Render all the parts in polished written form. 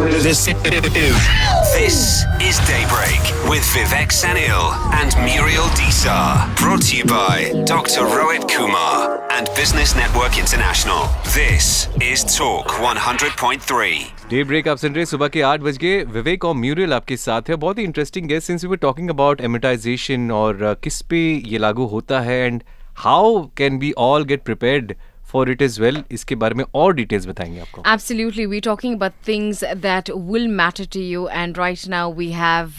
This is Daybreak with Vivek Sanil and Muriel Desar. Brought to you by Dr. Rohit Kumar and Business Network International. This is Talk 100.3. Day break आप सुन रहे हैं सुबह के 8 बज गए. विवेक और म्यूरियल आपके साथ है. बहुत ही इंटरेस्टिंग है since we were talking about Emiratization और किस पे ये लागू होता है and how can we all get prepared for it as well. इसके बारे में और डिटेल्स बताएंगे आपको. Absolutely, we're talking about things that will matter to you, and right now we have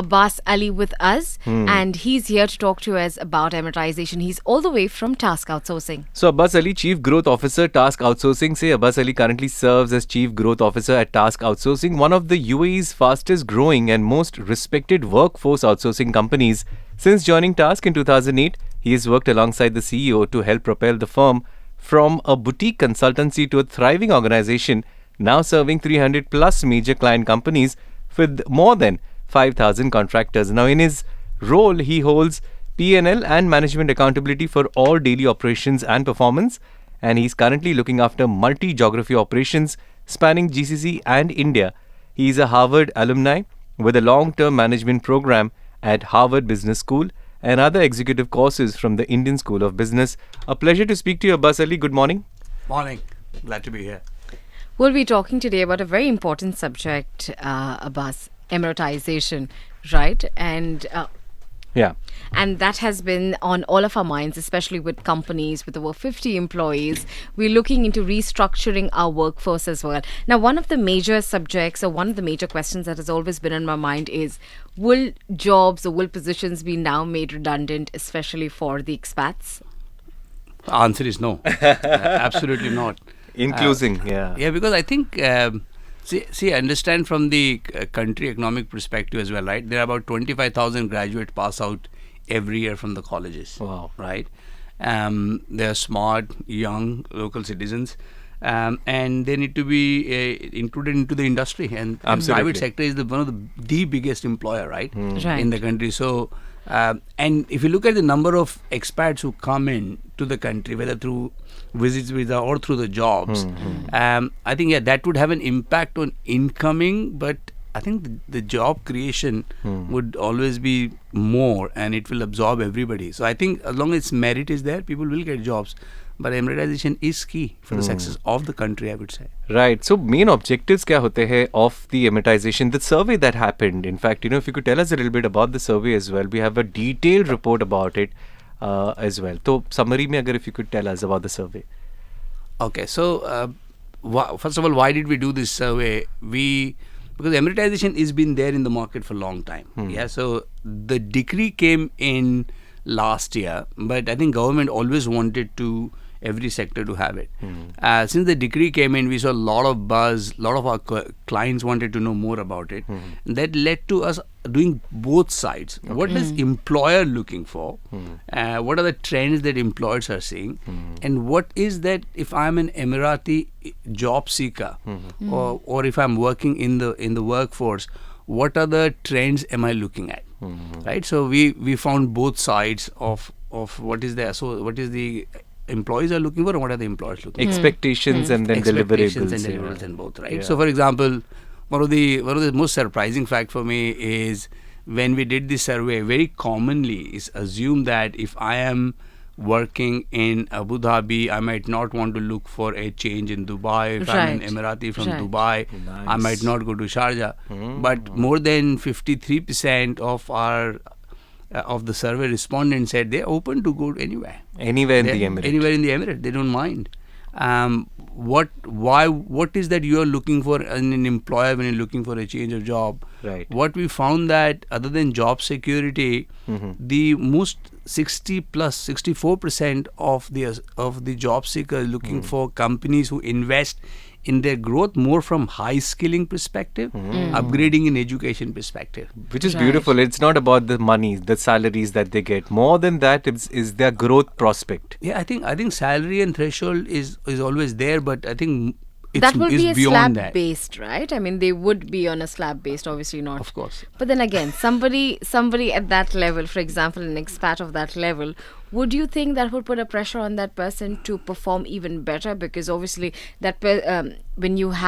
Abbas Ali with us, and he's here to talk to us about Emiratization. He's all the way from TASC Outsourcing. So Abbas Ali, Chief Growth Officer, TASC Outsourcing. Say Abbas Ali currently serves as Chief Growth Officer at TASC Outsourcing, one of the UAE's fastest growing and most respected workforce outsourcing companies. Since joining TASC in 2008, he has worked alongside the CEO to help propel the firm from a boutique consultancy to a thriving organization, now serving 300 plus major client companies with more than 5,000 contractors. Now in his role, he holds P&L and management accountability for all daily operations and performance, and he's currently looking after multi-geography operations spanning GCC and India. He is a Harvard alumni with a long-term management program at Harvard Business School and other executive courses from the Indian School of Business. A pleasure to speak to you, Abbas Ali. Good morning. Morning. Glad to be here. We'll be talking today about a very important subject, Abbas, Emiratization, right? And and that has been on all of our minds, especially with companies with over 50 employees. We're looking into restructuring our workforce as well. Now, one of the major subjects or one of the major questions that has always been in my mind is, will jobs or will positions be now made redundant, especially for the expats? The answer is no. Absolutely not. Including, Yeah, because I think, see, I understand from the country economic perspective as well, right? There are about 25,000 graduates pass out every year from the colleges. Wow. Right? They're smart, young, local citizens. And they need to be included into the industry. And private sector is one of the biggest employer, right? In the country. So, and if you look at the number of expats who come in to the country, whether through visits visa or through the jobs, I think that would have an impact on incoming, but I think the job creation would always be more, and it will absorb everybody. So I think as long as merit is there, people will get jobs. But Emiratization is key for the success of the country, I would say. Right. So main objectives kya hote hai of the Emiratization? The survey that happened, in fact, if you could tell us a little bit about the survey as well. We have a detailed report about it as well. So summary mein agar if you could tell us about the survey. Okay. So first of all, why did we do this survey? Because Emiratization has been there in the market for a long time. Yeah. So the decree came in last year, but I think government always wanted to every sector to have it. Since the decree came in, we saw a lot of buzz. A lot of our clients wanted to know more about it. That led to us doing both sides. Okay. What is employer looking for? What are the trends that employers are seeing? And what is that if I'm an Emirati job seeker, or if I'm working in the workforce, what are the trends am I looking at? Right. So we found both sides of what is there. So what is the employees are looking for and what are the employers looking for? Expectations and then deliverables. And deliverables and both, right? Yeah. So for example, one of the most surprising fact for me is when we did this survey, very commonly is assumed that if I am working in Abu Dhabi, I might not want to look for a change in Dubai. If I'm an Emirati from Dubai, I might not go to Sharjah. But more than 53% of the survey respondents said they're open to go anywhere. Anywhere in the Emirate. Anywhere in the Emirate. They don't mind. What is that you are looking for in an employer when you're looking for a change of job? Right. What we found that other than job security, the most 64% of the job seekers looking for companies who invest in their growth more from high skilling perspective, upgrading in education perspective. Which is beautiful. It's not about the money, the salaries that they get. More than that is their growth prospect. Yeah, I think salary and threshold is always there, but I think that will be a beyond slab based, right? I mean, they would be on a slab based, obviously not. Of course. But then again, somebody at that level, for example, an expat of that level, would you think that would put a pressure on that person to perform even better? Because obviously, when you've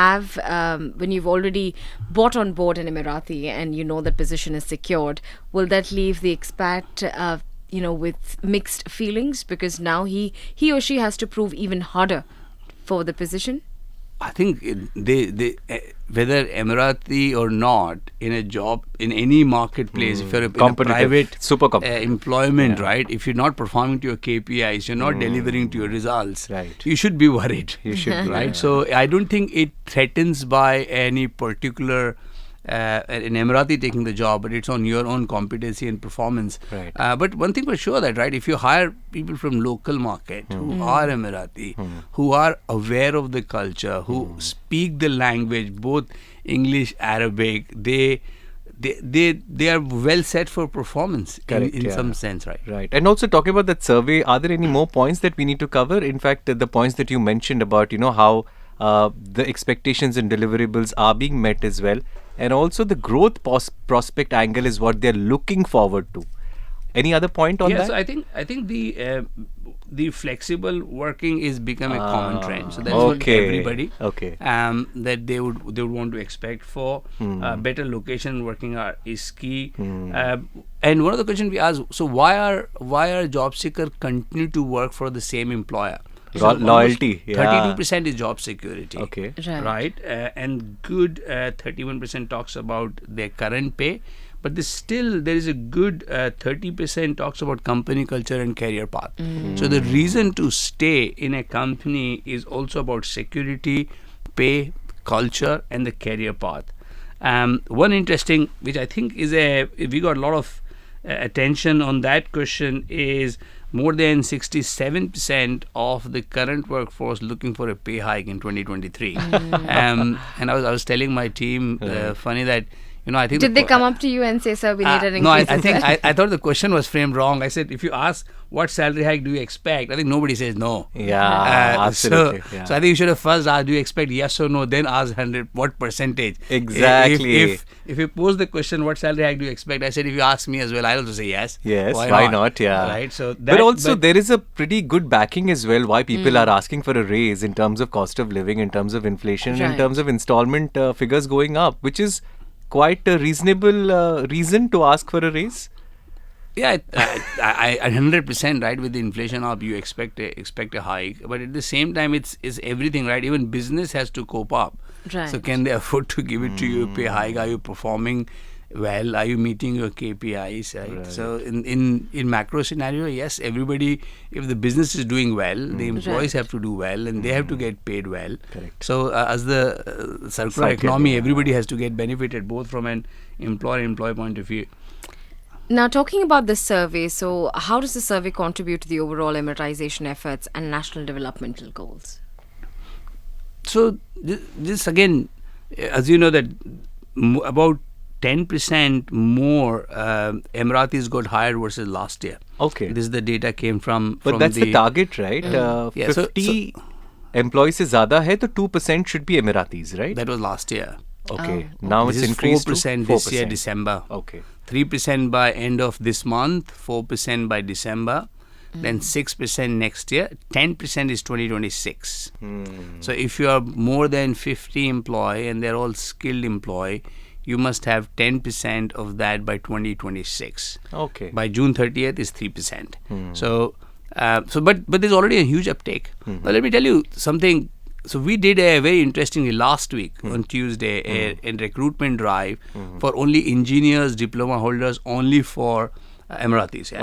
already bought on board an Emirati and you know that position is secured, will that leave the expat, with mixed feelings? Because now he or she has to prove even harder for the position. I think they whether Emirati or not, in a job, in any marketplace, if you're in a private super employment, right? If you're not performing to your KPIs, you're not delivering to your results, right? You should be worried. You should be, right? So I don't think it threatens by any particular an Emirati taking the job, but it's on your own competency and performance. Right. But one thing for sure that, right, if you hire people from local market who are Emirati, who are aware of the culture, who speak the language, both English, Arabic, they are well set for performance. Correct, in some sense, right? Right. And also talking about that survey, are there any more points that we need to cover? In fact, the points that you mentioned about, how the expectations and deliverables are being met as well. And also the growth prospect angle is what they're looking forward to. Any other point on that? Yeah, so I think the flexible working is becoming a common trend. So that's what everybody that they would want to expect for. Better location working is key. And one of the questions we asked, so why are job seekers continue to work for the same employer? So loyalty. 32% is job security. Okay. Right. And good 31% talks about their current pay. But there is a good 30% talks about company culture and career path. So the reason to stay in a company is also about security, pay, culture, and the career path. One interesting, which I think we got a lot of attention on that question, is more than 67% of the current workforce looking for a pay hike in 2023. And I was telling my team, funny that, I think... Did they come up to you and say, sir, we need an increase? No, I think I thought the question was framed wrong. I said, if you ask what salary hike do you expect, I think nobody says no. Yeah, absolutely. So I think you should have first asked, do you expect yes or no, then ask 100, what percentage? Exactly. If you pose the question, what salary hike do you expect? I said, if you ask me as well, I'll also say yes. Yes, why not? Yeah. Right. So but also there is a pretty good backing as well why people are asking for a raise in terms of cost of living, in terms of inflation, in terms of installment figures going up, which is quite a reasonable reason to ask for a raise. Yeah, I 100% right. With the inflation up, you expect a hike, but at the same time, it's everything, right? Even business has to cope up. Right. So can they afford to give it to you? Pay hike? Are you performing well? Are you meeting your KPIs? Right. So in macro scenario, yes, everybody. If the business is doing well, the employees have to do well, and they have to get paid well. Correct. So as the circular economy, everybody has to get benefited both from an employer-employee point of view. Now, talking about this survey, so how does the survey contribute to the overall Emiratization efforts and national developmental goals? So this again, as you know, that about 10% more Emiratis got hired versus last year. Okay. This is the data came from. But that's the target, right? 50 employees se zyada hai, to 2% should be Emiratis, right? That was last year. Okay. Now it's increased 4% to 4%. this year, December. Okay. 3% by end of this month, 4% by December, then 6% next year, 10% is 2026. So if you are more than 50 employee and they're all skilled employee, you must have 10% of that by 2026. Okay. By June 30th is 3%. But there's already a huge uptake. But let me tell you something. So we did a very interestingly last week on Tuesday a recruitment drive for only engineers, diploma holders, only for Emiratis. Yeah?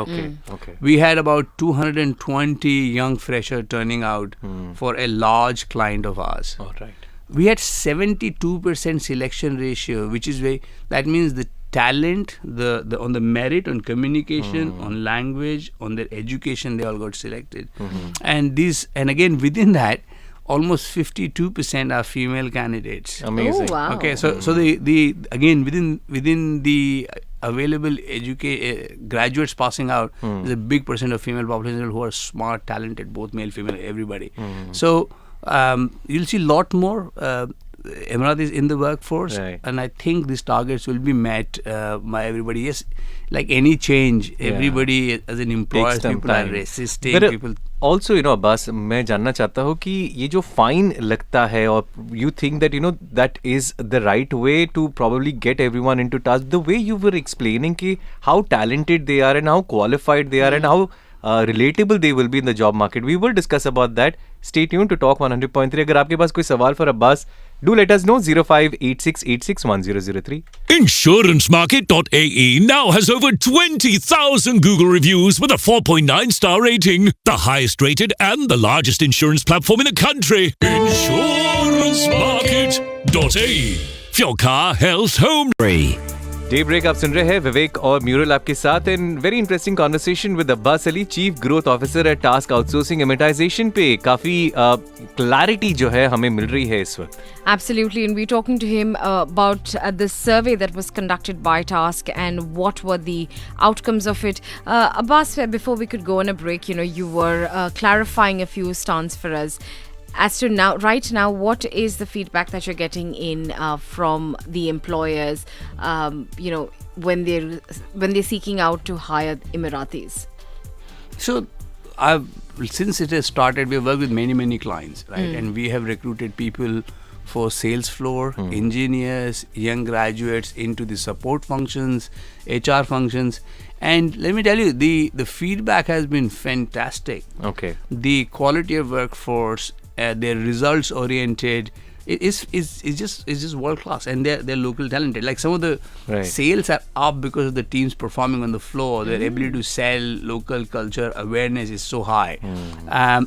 Okay. We had about 220 young fresher turning out for a large client of ours. All right. We had 72% selection ratio, which is that means the talent, the on the merit, on communication, on language, on their education, they all got selected. And again within that, almost 52% are female candidates. Amazing. Oh, wow. Okay, so the again within the available graduates passing out, there's a big percent of female population who are smart, talented, both male, female, everybody. So you'll see a lot more Emiratis in the workforce, and I think these targets will be met by everybody. Yes, like any change, everybody as an employer, people are resisting. People also, Abbas, मैं जानना चाहता हूँ कि ये जो fine लगता है और you think that that is the right way to probably get everyone into task. The way you were explaining कि how talented they are and how qualified they are and how relatable they will be in the job market. We will discuss about that. Stay tuned to Talk 100.3. अगर आपके पास कोई सवाल for Abbas, do let us know 0586861003. InsuranceMarket.ae now has over 20,000 Google reviews with a 4.9 star rating. The highest rated and the largest insurance platform in the country. InsuranceMarket.ae. For your car, health, home. Daybreak आप सुन रहे हैं विवेक और Mural आपके साथ and very interesting conversation with Abbas Ali, chief growth officer at Task Outsourcing Emiratization पे काफी clarity जो है हमें मिल रही है इस वक्त. Absolutely, and we're talking to him about the survey that was conducted by TASC and what were the outcomes of it. Abbas, before we could go on a break, you were clarifying a few stance for us. As to now, right now, what is the feedback that you're getting in from the employers, when they're seeking out to hire Emiratis? So, since it has started, we've worked with many clients, right? And we have recruited people for sales floor, engineers, young graduates into the support functions, HR functions. And let me tell you, the feedback has been fantastic. Okay. The quality of workforce, they're results oriented. It's just world class, and they're local talented. Like some of the sales are up because of the teams performing on the floor. Their ability to sell, local culture awareness is so high.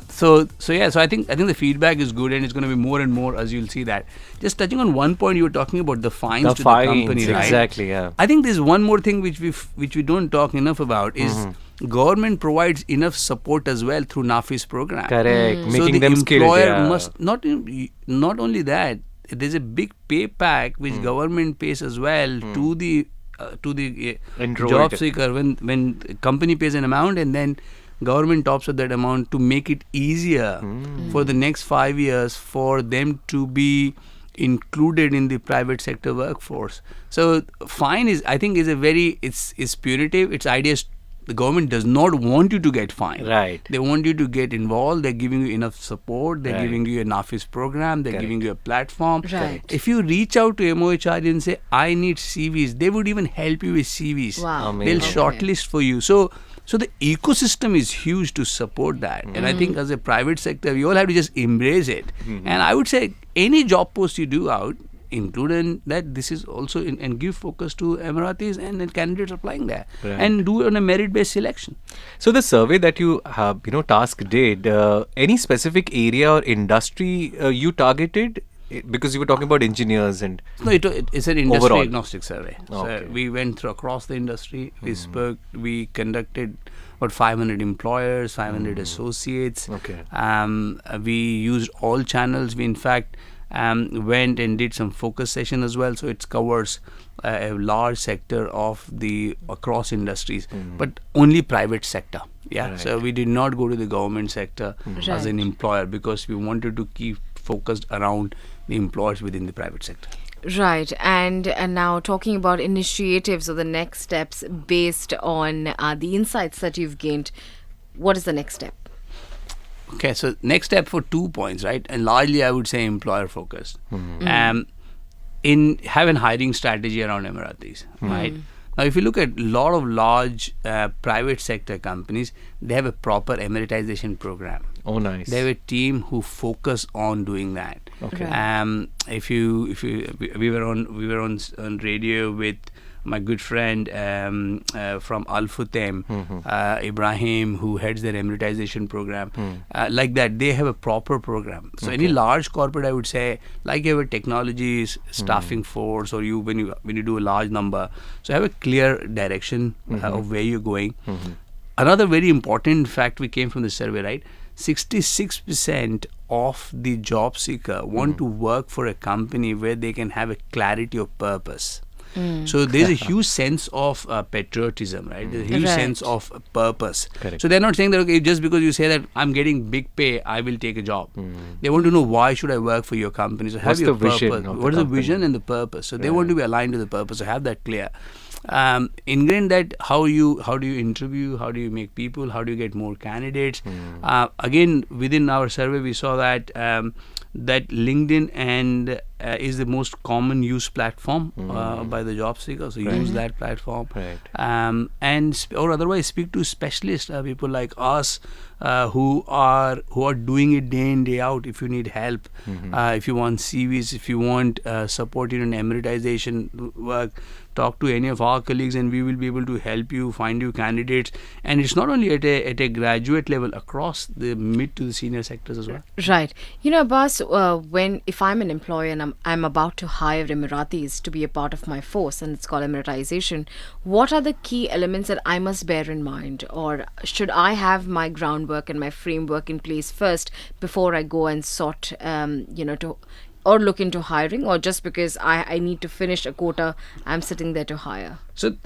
So I think the feedback is good, and it's going to be more and more as you'll see that. Just touching on one point, you were talking about the fines to the company, right? Exactly, yeah. I think there's one more thing which we don't talk enough about is government provides enough support as well through NAFIS program. Correct. So Making the them employer skilled, must not only that, there's a big pay pack which government pays as well to the job seeker when company pays an amount, and then government tops up that amount to make it easier for the next 5 years for them to be included in the private sector workforce. So fine is it's punitive. Its ideas. The government does not want you to get fined. Right. They want you to get involved. They're giving you enough support. They're giving you a NAFIS program. They're giving you a platform. Right. If you reach out to MOHR and say, I need CVs, they would even help you with CVs. Wow. They'll shortlist for you. So the ecosystem is huge to support that. And I think as a private sector, we all have to just embrace it. And I would say any job post you do out, include in that this is also and give focus to Emiratis and candidates applying there, and do it on a merit-based selection. So the survey that you have, TASC did, any specific area or industry you targeted? Because you were talking about engineers and no, it's an industry overall agnostic survey. Okay. So we went through across the industry. We conducted about 500 employers, 500 associates. Okay. We used all channels. We in fact went and did some focus session as well, so it covers a large sector of the across industries, but only private sector. So we did not go to the government sector as an employer because we wanted to keep focused around the employers within the private sector. Right, and now talking about initiatives or the next steps based on the insights that you've gained, what is the next step? Okay, so next step for 2 points, right? And largely I would say employer focused. In have a hiring strategy around Emiratis, right? Now, if you look at a lot of large private sector companies, they have a proper Emiratization program. Oh, nice. They have a team who focus on doing that. Okay. We were on radio with my good friend from Al Futem, Ibrahim, who heads their Emiratization program. Like that, they have a proper program. So any large corporate, I would say, like you have a technology staffing force, or when you do a large number, so have a clear direction of where you're going. Another very important fact we came from the survey, right? 66% of the job seeker want to work for a company where they can have a clarity of purpose. So there's a huge sense of patriotism, right? There's a huge sense of purpose. Correct. So they're not saying that, okay, just because you say that I'm getting big pay, I will take a job. They want to know, why should I work for your company? So have What's your the vision purpose. of the What is the company? vision and the purpose? So they want to be aligned to the purpose. So have that clear. Ingrain that how do you interview, how do you make people, how do you get more candidates. Again, within our survey we saw that that LinkedIn and is the most common used platform by the job seekers. So use that platform, or otherwise speak to specialists, people like us who are doing it day in day out. If you need help, if you want CVs, if you want support in an Emiratization work, talk to any of our colleagues and we will be able to help you find you candidates. And it's not only at a graduate level, across the mid to the senior sectors as well. Right. Abbas, if I'm an employer and I'm about to hire Emiratis to be a part of my force, and it's called Emiratization, what are the key elements that I must bear in mind? Or should I have my groundwork and my framework in place first before I go and sort, or look into hiring, or just because I need to finish a quota, I'm sitting there to hire? So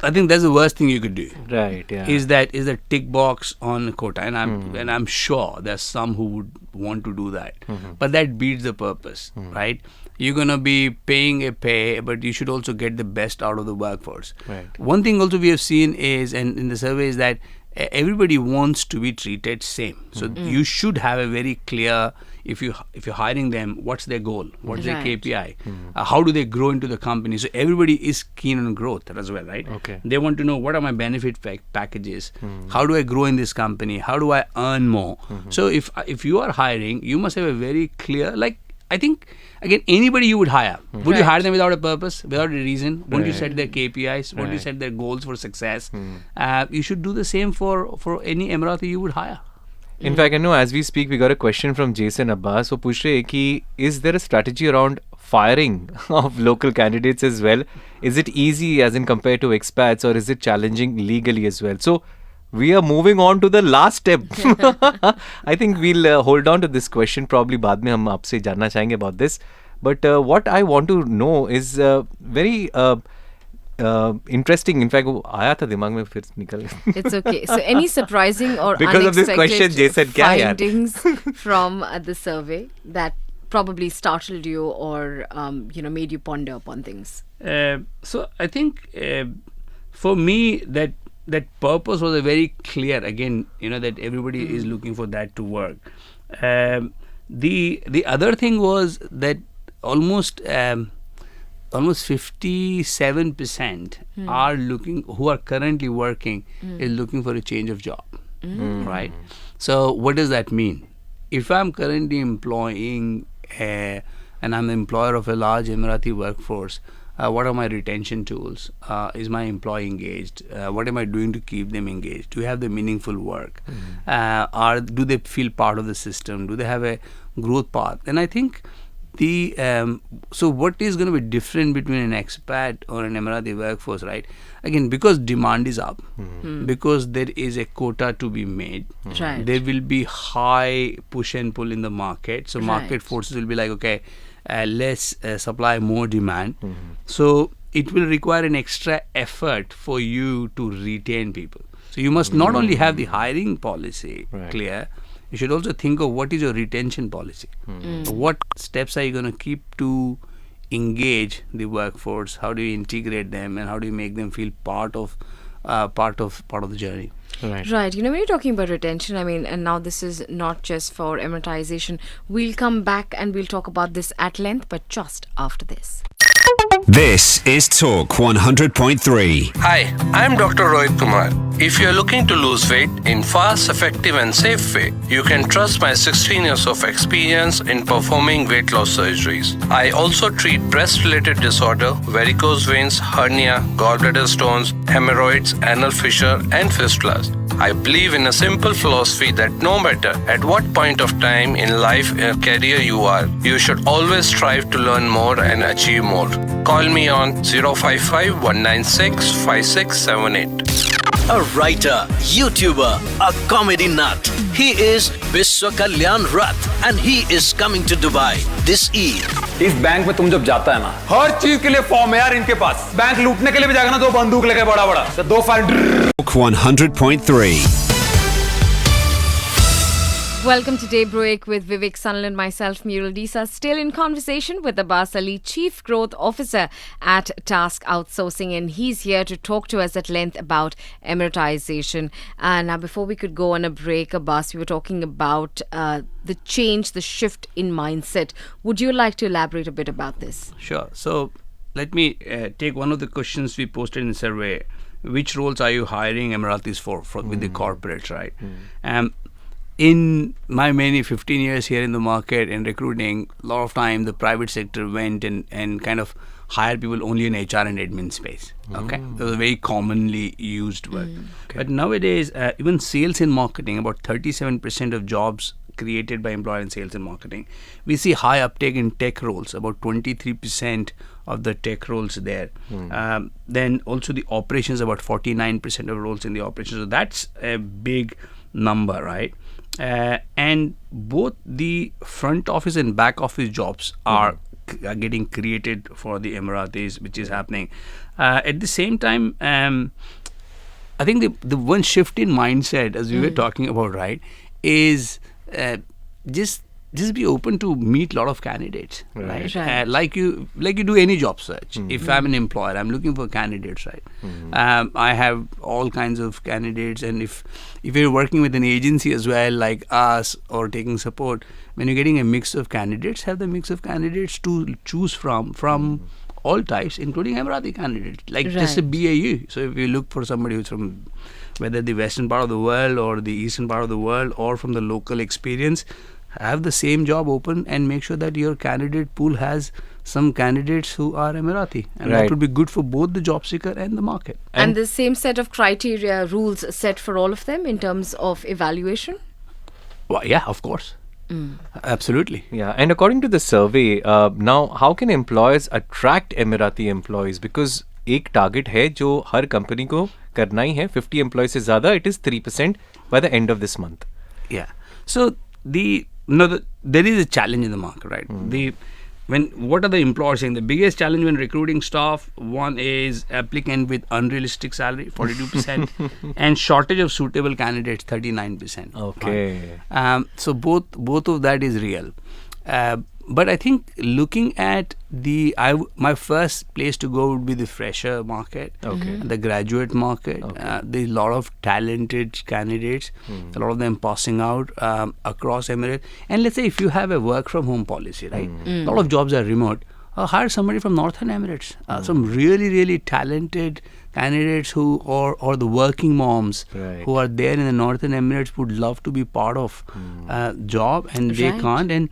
I think that's the worst thing you could do. Right. Yeah. Is that tick box on quota, and I'm sure there's some who would want to do that, but that beats the purpose, right? You're gonna be paying a pay, but you should also get the best out of the workforce. Right. One thing also we have seen is, and in the survey, is that everybody wants to be treated same. So you should have a very clear, if you're hiring them, what's their goal, what's their KPI, how do they grow into the company. So everybody is keen on growth as well, right? Okay. They want to know, what are my benefit packages, how do I grow in this company, how do I earn more. So if you are hiring, you must have a very clear, like, I think, again, anybody you would hire, would you hire them without a purpose, without a reason? Won't you set their KPIs? Won't you set their goals for success? You should do the same for any Emirati you would hire. In fact, I know as we speak, we got a question from Jason Abbas. So, पूछ रहे हैं कि is there a strategy around firing of local candidates as well? Is it easy as in compared to expats, or is it challenging legally as well? So, we are moving on to the last step. I think we'll hold on to this question. Probably बाद में हम आपसे जानना चाहेंगे about this. But what I want to know is very interesting. In fact, वो आया था दिमाग में, फिर निकल गया. It's okay. So any surprising or because of this question, Jason, क्या यार? findings from the survey that probably startled you or made you ponder upon things? So I think for me that purpose was a very clear, again, that everybody is looking for that to work. The other thing was that almost 57% are looking, who are currently working, is looking for a change of job, right? So what does that mean? If I'm currently employing and I'm the employer of a large Emirati workforce, what are my retention tools? Is my employee engaged? What am I doing to keep them engaged? Do we have the meaningful work? Do they feel part of the system? Do they have a growth path? And I think so what is going to be different between an expat or an Emirati workforce, right? Again, because demand is up, because there is a quota to be made, there will be high push and pull in the market. So market forces will be like, okay, less supply, more demand. So it will require an extra effort for you to retain people. So you must not only have the hiring policy clear, you should also think of what is your retention policy. What steps are you going to keep to engage the workforce? How do you integrate them, and how do you make them feel part of the journey? Right. When you're talking about retention, and now this is not just for Emiratization. We'll come back and we'll talk about this at length, but just after this. This is Talk 100.3. Hi, I'm Dr. Rohit Kumar. If you're looking to lose weight in fast, effective and safe way, you can trust my 16 years of experience in performing weight loss surgeries. I also treat breast-related disorder, varicose veins, hernia, gallbladder stones, hemorrhoids, anal fissure and fistulas. I believe in a simple philosophy that no matter at what point of time in life and career you are, you should always strive to learn more and achieve more. Call me on 055 196 5678. a writer, YouTuber, a comedy nut. He is Biswa Kalyan Rath and he is coming to Dubai this Eid. इस bank में तुम जब जाता है ना, हर चीज के लिए फॉर्म है यार इनके पास. बैंक लूटने के लिए भी जाएगा ना, 2 बंदूक लेके बड़ा तो 2 fire. 100.3. Welcome to Daybreak with Vivek Sanal and myself, Muriel Disa, still in conversation with Abbas Ali, Chief Growth Officer at TASC Outsourcing, and he's here to talk to us at length about Emiratization. Now, before we could go on a break, Abbas, we were talking about the change, the shift in mindset. Would you like to elaborate a bit about this? Sure. So, let me take one of the questions we posted in the survey. Which roles are you hiring Emiratis for with the corporates, right? In my many 15 years here in the market and recruiting, a lot of time the private sector went and kind of hired people only in HR and admin space. Okay, that was a very commonly used word. But nowadays, even sales and marketing, about 37% of jobs created by employer in sales and marketing. We see high uptake in tech roles, about 23% of the tech roles there. Then also the operations, about 49% of roles in the operations. So that's a big number, right? And both the front office and back office jobs are getting created for the Emiratis, which is happening. At the same time, I think the one shift in mindset, as we were talking about, right, is just be open to meet a lot of candidates, right? Like you do any job search. If I'm an employer, I'm looking for candidates, right? I have all kinds of candidates, and if you're working with an agency as well, like us, or taking support, when you're getting a mix of candidates, have the mix of candidates to choose from all types, including Emirati candidates, like just a BAU. So if you look for somebody who's from whether the western part of the world or the eastern part of the world or from the local experience, have the same job open and make sure that your candidate pool has some candidates who are Emirati, and that would be good for both the job seeker and the market. And the same set of criteria, rules set for all of them in terms of evaluation? Well, yeah, of course. Absolutely. Yeah, and according to the survey, now how can employers attract Emirati employees? Because एक target है जो हर company को करना ही है, 50 employees से ज़्यादा, it is 3% by the end of this month. Yeah. So there is a challenge in the market, right? What are the employers saying? The biggest challenge when recruiting staff, one is applicant with unrealistic salary, 42%, and shortage of suitable candidates, 39%. Okay. So both of that is real. But I think looking at my first place to go would be the fresher market, the graduate market. There's a lot of talented candidates, a lot of them passing out across Emirate. And let's say if you have a work from home policy, right? A lot of jobs are remote. Hire somebody from Northern Emirates, some really, really talented candidates who or the working moms who are there in the Northern Emirates would love to be part of job, and they can't, and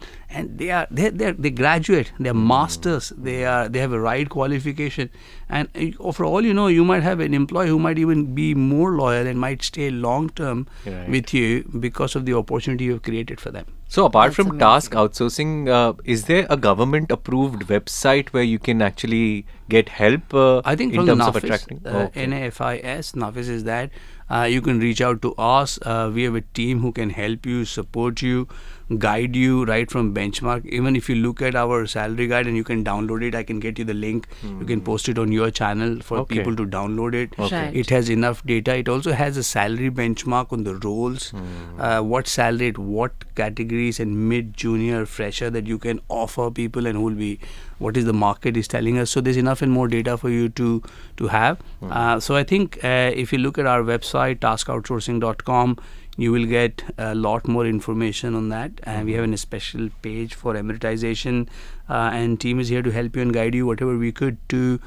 they graduate, they are masters, they have a right qualification, and for all you know, you might have an employee who might even be more loyal and might stay long term with you because of the opportunity you have created for them. So apart from TASC Outsourcing, is there a government approved website where you can actually get help I think in from terms the of attracting? NAFIS is that you can reach out to us. We have a team who can help you, support you, guide you right from benchmark. Even if you look at our salary guide and you can download it, I can get you the link. You can post it on your channel for people to download it. It has enough data. It also has a salary benchmark on the roles, what salary at what categories, and mid, junior, fresher that you can offer people, and who will be what is the market is telling us. So there's enough and more data for you to have. So I think if you look at our website, taskoutsourcing.com, you will get a lot more information on that. And we have a special page for Emiratization, and team is here to help you and guide you whatever we could to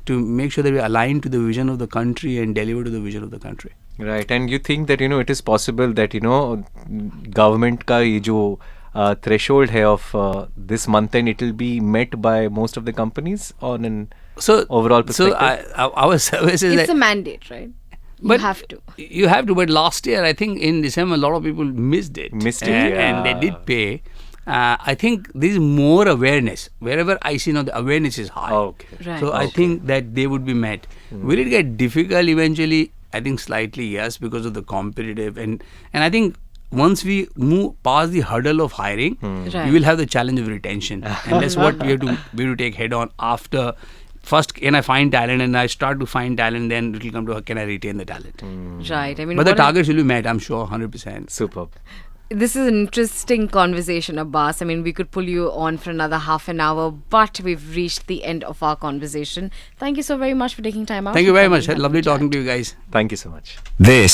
make sure that we align to the vision of the country and deliver to the vision of the country. Right, and you think that it is possible that government ka ye jo threshold hai of this month end, it will be met by most of the companies on an overall perspective? So our service is it's a mandate, right? But you have to. But last year, I think in December, a lot of people missed it. And they did pay. I think there is more awareness. Wherever I see now, the awareness is high. Right. So I think that they would be met. Will it get difficult eventually? I think slightly yes, because of the competitive and I think once we move past the hurdle of hiring, Right. we will have the challenge of retention, and that's what we have to take head on after. First, can I find talent, and I start to find talent, then it will come to can I retain the talent. Right. I mean, But the what targets will be met, I'm sure, 100%. Superb. This is an interesting conversation, Abbas. I mean, we could pull you on for another half an hour, but we've reached the end of our conversation. Thank you so very much for taking time out. Thank you and very coming much. and having Lovely a chat. talking to you guys. Thank you so much. This